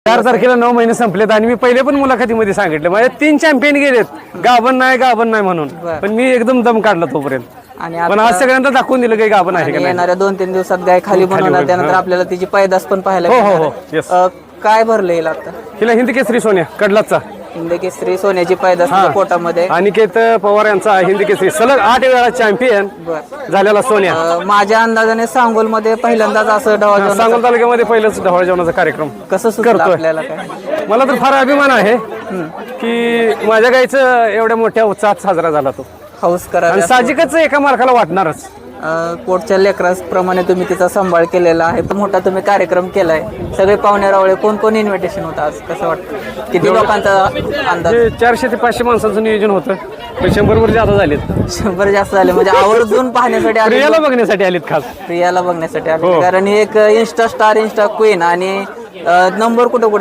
4 तारखेला 9 महिने संपलेत आणि मी पहिले पण मुलाखतीमध्ये सांगितलं माझे 3 चॅम्पियन गेलेत गाभण नाही म्हणून. पण मी एकदम दम काढला तोपर्यंत आणि पण आज सगळ्यांना दाखवून दिलं काही गाभण आहे का नाही. येणाऱ्या 2-3 दिवसात गाय खाली बनवणार त्यानंतर आपल्याला तिची पैदास पण पाहायला हो मिळणार येस. आहे. काय भरलं येईल आता हिला हिंद केसरी सोन्या कडलाचा हिंद केसरी सोन्याची पैदास तिच्या पोटामध्ये. अनिकेत पवार यांचा हिंद केसरी सलग 8 वेळा चॅम्पियन झालेला सोन्या. माझ्या अंदाजाने सांगोलमध्ये पहिल्यांदाच असं ढवाळ सांगोल तालुक्यामध्ये पहिलंच ढवळ जेवणाचा कार्यक्रम कसं सुचलं आपल्याला काय? मला तर फार अभिमान आहे की माझ्या गाईचं एवढ्या मोठ्या उत्साहात साजरा झाला तो हौस आणि करा. साहजिकच एका मार्काला वाटणारच. पोटच्या लेकराप्रमाणे तुम्ही तिचा सांभाळ केलेला आहे. मोठा तुम्ही कार्यक्रम केलाय. सगळे पाहुणे रावळे कोण इन्व्हिटेशन होतं आज कसं वाटतं? किती लोकांचा अंदाज? 400 ते 500 माणसांचं नियोजन होतं पण 100 वर जादा झालेत. 100 जास्त झाले म्हणजे आवर्जून पाहण्यासाठी आले. प्रियाला बघण्यासाठी आलेत खास. प्रियाला बघण्यासाठी आले कारण ही एक इंस्टा स्टार इंस्टा क्वीन आणि नंबर कुठं